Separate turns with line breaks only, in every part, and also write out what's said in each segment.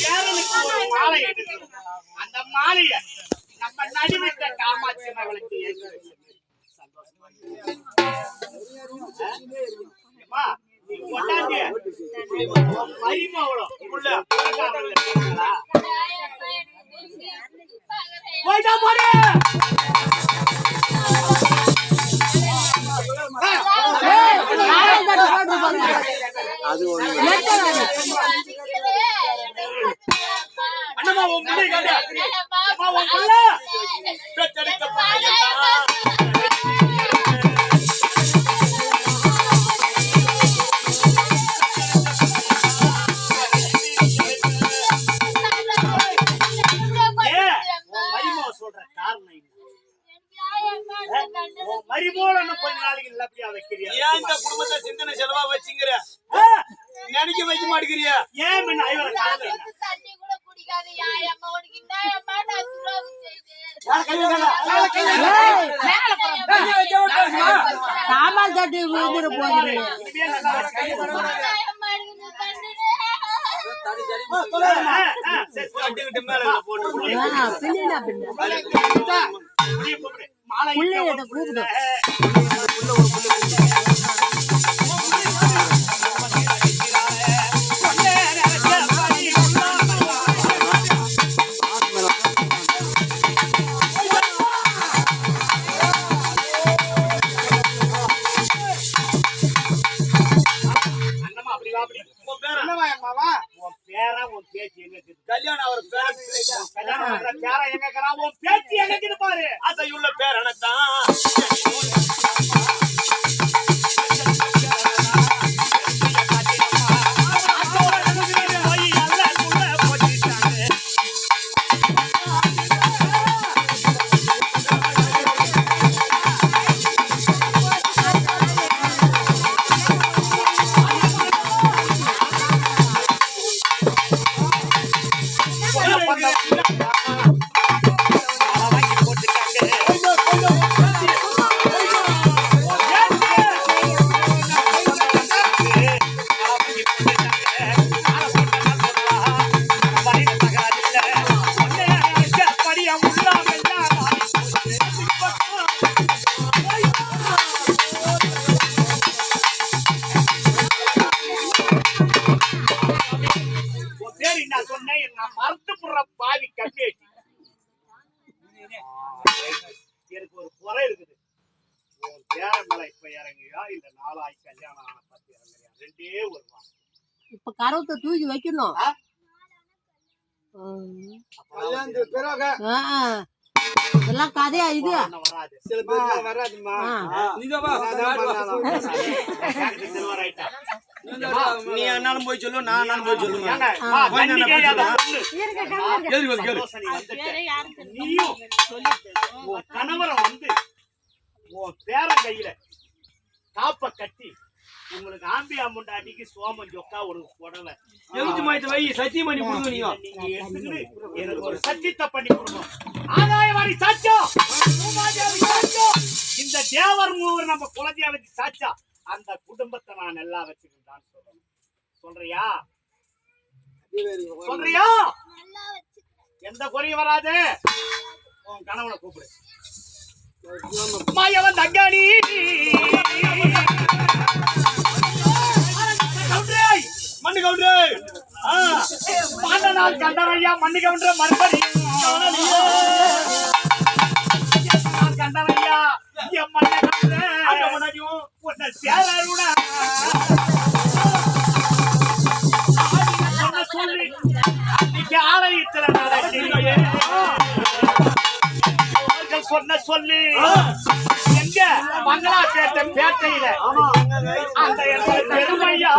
பேரனுக்கு ஒரு மாலை எடுக்கணும். அந்த மாலைய நம்ம நடுவிட்ட காமாட்சி அவளுக்கு மரிமாவளம் உள்ள போயிட்டா போறே
அது
அண்ணமா உன் முடி காட்டு அம்மா உன் புள்ள பெத்தெடுக்க போறா மரிமோளன்னு கொஞ்ச நாளைக்கு இல்லப்படியா வைக்கிறியா?
ஏன் இந்த குடும்பத்தை சிந்தனை செலவா வச்சுங்கிற நினைக்க வைக்க மாட்டேங்கிறியா?
ஏன் முன்ன ஐவர காலத்துல
தண்ணி கூட குடிக்காத யாய் அம்மா உனக்கு என்ன அம்மா நான் துரோகம் செய்தேன்.
சாமான் தட்டி விழுந்துற போகுது.
கல்யாணம் அவர்
பேர எங்க உன் பேச்சு எங்க பாரு
அசையுள்ள பேரனத்தான்
எனக்கு ஒரு குறை இருக்குது. உன் பேரமலை இப்ப இறங்கியா இல்ல நாளாய் கல்யாணம் ஆன பத்தி இறங்குறியா? ரெண்டே வருவான்.
இப்ப கரவத்தை தூக்கி வைக்கணும். இதெல்லாம் கதையா இது?
வராது. சில பேர் வராதுமா.
நீ என்னாலும் போய் சொல்லு, நான் என்னாலும் போய் சொல்லுங்க.
கணவரை வந்து உன் பேரன் கையில காப்ப கட்டி உங்களுக்கு ஆம்பி அம்முண்டாட்டிக்கு சோமன் ஜொக்கா ஒரு புடவை
எழுத்து மாயத்தை வை, சத்தியம் பண்ணி கொடுங்க.
நீங்க எடுத்துக்கிட்டு எனக்கு ஒரு சத்தியத்தை பண்ணி கொடுக்கணும். ஆதாயவாரி சாட்சியம், இந்த தேவர் மூவர் நம்ம குலதேவதி சாட்சா அந்த குடும்பத்தை நான் எல்லாம் வச்சுக்கிட்டான்னு சொல்லணும். சொல்றியா? சொல்றியா? எந்த குறையும் வராது. உன் கணவனை கூப்பிடு. மாயவன் தங்காணி மண்ணு கவுண்டரு பாண்டனால் கண்டவையா மண்ணு கவுண்டர் மறுபடியும் கண்டவையா மண்ணை கவுண்டர் உன்னை சேருடா சொல்லி இன்னைக்கு ஆலயத்துல நடக்கிறீங்க. சொன்ன சொல்லி எங்க மங்களாப்பேட்டை பேட்டையில அந்த பெருமையா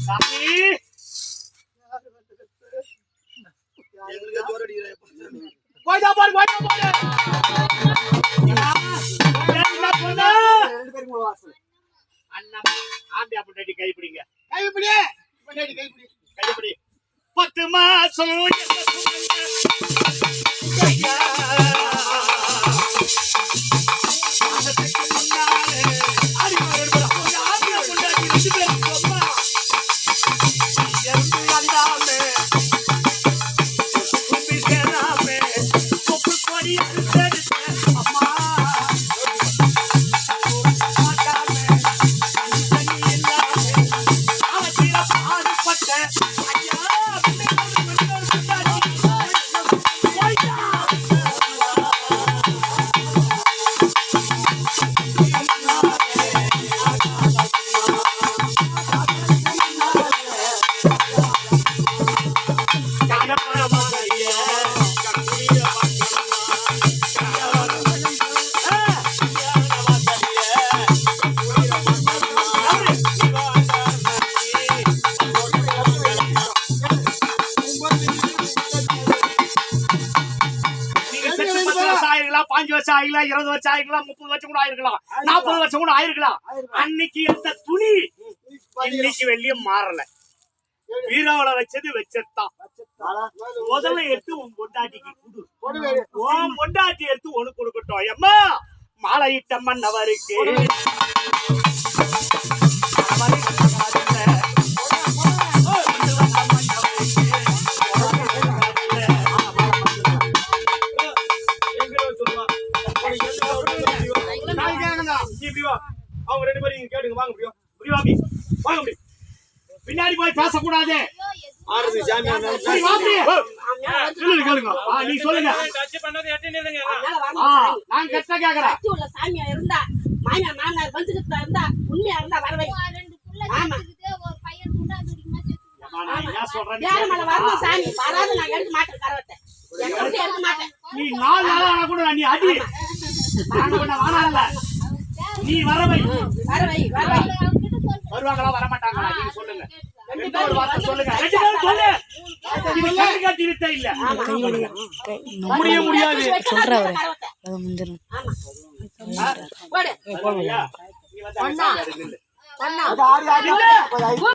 சாமி
எங்களுக்கு ஜோர் அடிக்கிறேன்.
போய்தா பாரு என்ன பொண்ணு அண்ணா ஆம்பியா பொண்டாட்டி கைப்பிடிங்க
கைப்பிடி பின்னாடி கைப்பிடி
கைப்பிடி 10 மாசம் ஐயா மாசத்துக்கு முன்னாலே அடிமரம் ஒரு ஆம்பியா பொண்டாட்டி 2 பேரும் சொன்னா எறும்பு அண்டாமே கும்பி சேராமே கொப்பு கொடி அறுத்தெடுத்த அம்மா மாட்டாமே தண்ணி இல்லாமே அவசிய பாடுபட்ட ஐயா ஆயிருக்கலாம் 5 வருஷம் ஆயிருக்கலாம் 20 வருஷம் ஆயிருக்கலாம் 30 வருஷம் கூட ஆயிருக்கலாம் 40 வருஷம் கூட ஆயிருக்கலாம் அன்னைக்கு எடுத்த துணி இன்னைக்கு வெளியே மாறல வீராவில வச்சது வச்சதுதான் முதல்ல எடுத்து உன் பொண்டாட்டிக்கு குடு உன் பொண்டாட்டி எடுத்து உனக்கு கொடுக்கட்டும் எம்மா மாலையிட்ட மன்னவருக்கு
அவங்க 2 பேரும் கேட்டுங்க வாங்க முடியும்
வாங்க முடியும் பின்னாடி போய் பேசக்கூடாது
ஆறுது சாமியா
சரி, வா அப்படியே. சொல்லுங்க கேளுங்க நீ சொல்லுங்க நான் கரெக்டா கேக்குறேன்
உள்ள சாமியா இருந்தா மாமியா மாமனார் வந்துகிட்டு இருந்தா உண்மையா இருந்தா வரவை
2 புள்ள இருக்குது ஒரு பையன் துண்டா துடிக்குமா
நான் என்ன சொல்றேன்னு
யாரு மேல
கேளுங்க.
வரணும் சாமி வராது நான் எடுக்க மாட்டேன் கரவத்தை எடுக்க மாட்டேன்
நீ 4 நாள் ஆனா கூட நீ அடி நாங்க பண்ண வானால நீ வரவை
வரவை
அவங்கிட்ட சொல்லு
வருவாங்களா வர மாட்டாங்களா நீங்க சொல்லுங்க
ரெண்டு
ரெண்டு ஒரு வார்த்தை
பேரும்
சொல்லுங்க 2 பேரும் சொல்லு இது கண்ணு காட்டி வித்த இல்ல
முடியாது
சொல்றேன்
போடு நீ வந்து அங்க நில்லு.
அண்ணா
இல்ல